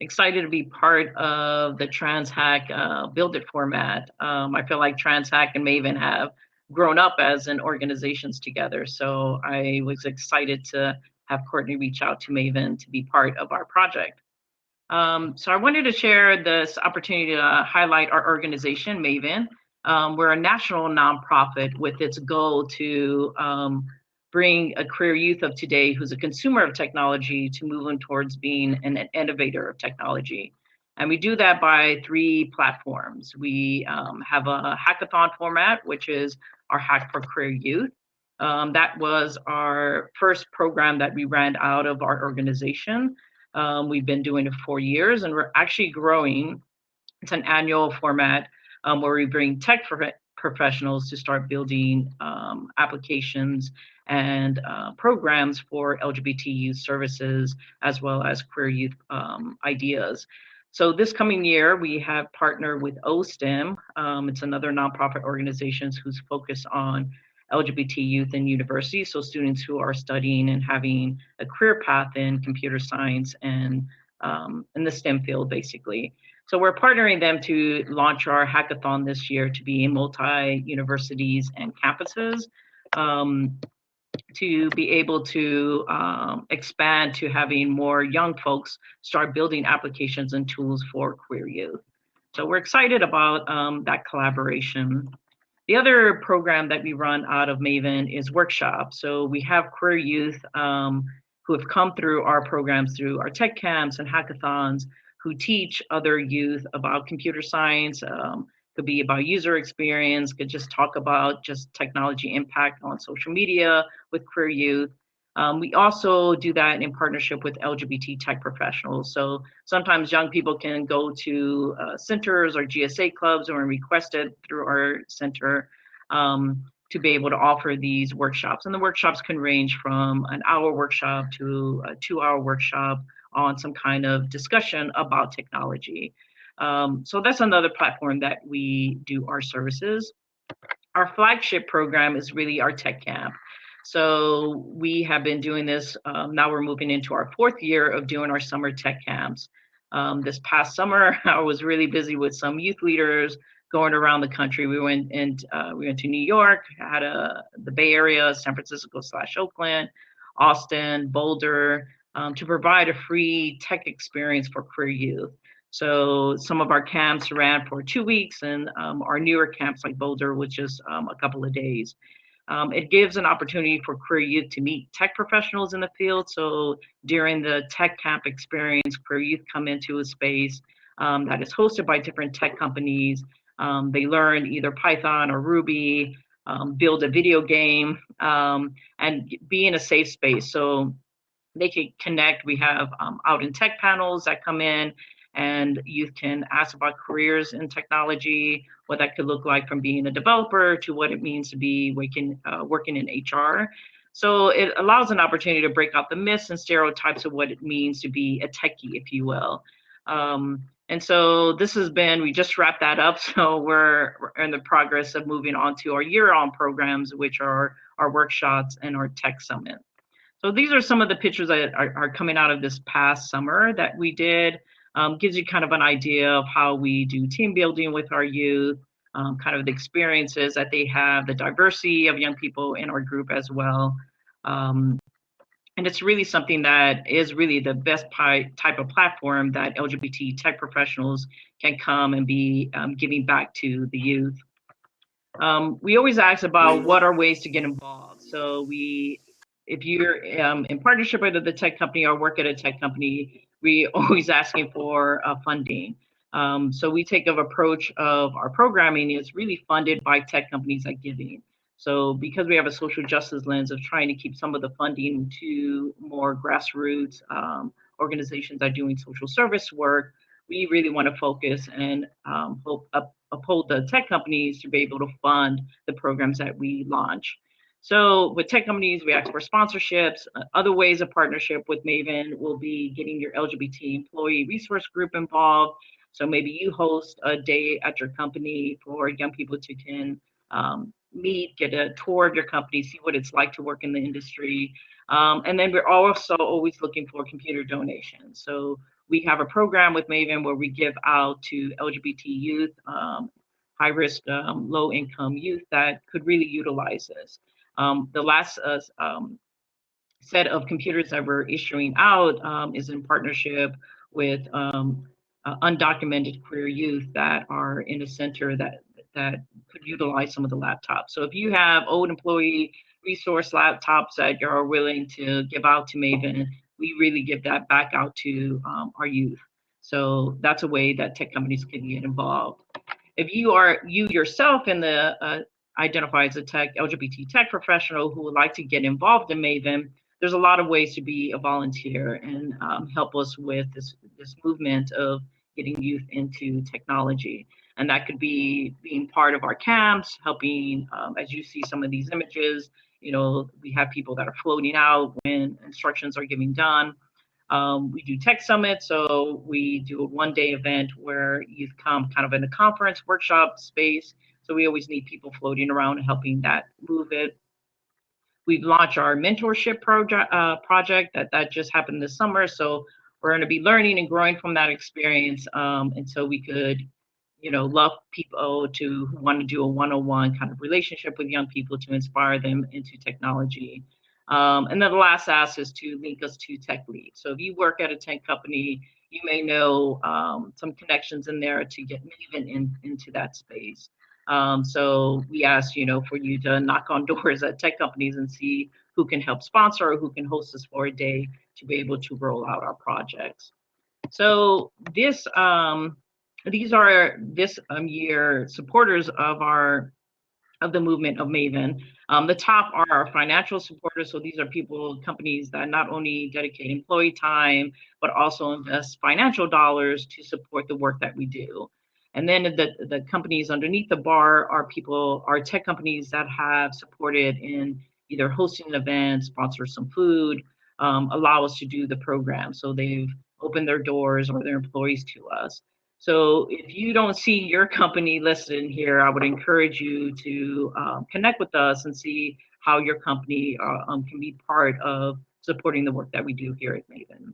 excited to be part of the TransHack Build It format. I feel like TransHack and Maven have grown up as an organizations together. So I was excited to have Courtney reach out to Maven to be part of our project. So I wanted to share this opportunity to highlight our organization, Maven. We're a national nonprofit with its goal to bring a career youth of today who's a consumer of technology to moving towards being an innovator of technology. And we do that by three platforms. We have a hackathon format, which is our Hack for Career Youth. That was our first program that we ran out of our organization. We've been doing it for 4 years, and we're actually growing. It's an annual format where we bring professionals to start building applications and programs for LGBT youth services, as well as queer youth ideas. So this coming year, we have partnered with OSTEM. It's another nonprofit organization who's focused on LGBT youth in universities, so students who are studying and having a career path in computer science and in the STEM field, basically. So we're partnering them to launch our hackathon this year to be in multi-universities and campuses, to be able to expand to having more young folks start building applications and tools for queer youth. So we're excited about that collaboration. The other program that we run out of Maven is workshops. So we have queer youth who have come through our programs through our tech camps and hackathons who teach other youth about computer science, could be about user experience, could just talk about just technology impact on social media with queer youth. We also do that in partnership with LGBT tech professionals. So sometimes young people can go to centers or GSA clubs or requested through our center to be able to offer these workshops. And the workshops can range from an hour workshop to a 2 hour workshop on some kind of discussion about technology. So that's another platform that we do our services. Our flagship program is really our tech camp. So we have been doing this. Now we're moving into our 4th year of doing our summer tech camps. This past summer, I was really busy with some youth leaders going around the country. We went to New York, had the Bay Area, San Francisco/Oakland, Austin, Boulder, to provide a free tech experience for queer youth. So some of our camps ran for 2 weeks, and our newer camps like Boulder was just a couple of days. It gives an opportunity for queer youth to meet tech professionals in the field. So during the tech camp experience, queer youth come into a space that is hosted by different tech companies. They learn either Python or Ruby, build a video game, and be in a safe space. So they can connect. We have out in tech panels that come in, and youth can ask about careers in technology, what that could look like from being a developer to what it means to be working in HR. So it allows an opportunity to break out the myths and stereotypes of what it means to be a techie, if you will. And so we just wrapped that up. So we're in the progress of moving on to our year-on programs, which are our workshops and our tech summit. So these are some of the pictures that are coming out of this past summer that we did. Gives you kind of an idea of how we do team building with our youth, kind of the experiences that they have, the diversity of young people in our group as well. And it's really something that is really the best type of platform that LGBT tech professionals can come and be giving back to the youth. We always ask about what are ways to get involved. So if you're in partnership with the tech company or work at a tech company, we always asking for funding. So we take an approach of our programming is really funded by tech companies like giving. So because we have a social justice lens of trying to keep some of the funding to more grassroots organizations that are doing social service work, we really want to focus and uphold the tech companies to be able to fund the programs that we launch. So with tech companies, we ask for sponsorships. Other ways of partnership with Maven will be getting your LGBT employee resource group involved. So maybe you host a day at your company for young people to can meet, get a tour of your company, see what it's like to work in the industry. And then we're also always looking for computer donations. So we have a program with Maven where we give out to LGBT youth, high risk, low income youth that could really utilize this. The last set of computers that we're issuing out is in partnership with undocumented queer youth that are in a center that could utilize some of the laptops. So if you have old employee resource laptops that you're willing to give out to Maven, we really give that back out to our youth. So that's a way that tech companies can get involved. If you yourself in the identify as a LGBT tech professional who would like to get involved in Maven, there's a lot of ways to be a volunteer and help us with this movement of getting youth into technology. And that could be being part of our camps, helping, as you see some of these images, we have people that are floating out when instructions are getting done. We do tech summits, so we do a one-day event where youth come kind of in a conference workshop space. So we always need people floating around and helping that move it. We've launched our mentorship project that just happened this summer. So we're going to be learning and growing from that experience, and so we could, love people who want to do a one-on-one kind of relationship with young people to inspire them into technology. And then the last ask is to link us to tech leads. So if you work at a tech company, you may know some connections in there to get Maven into that space. So we ask, for you to knock on doors at tech companies and see who can help sponsor or who can host us for a day to be able to roll out our projects. So these are this year supporters of the movement of Maven. The top are our financial supporters. So these are companies that not only dedicate employee time, but also invest financial dollars to support the work that we do. And then the companies underneath the bar are tech companies that have supported in either hosting events, sponsor some food, allow us to do the program. So they've opened their doors or their employees to us. So if you don't see your company listed in here, I would encourage you to connect with us and see how your company can be part of supporting the work that we do here at Maven.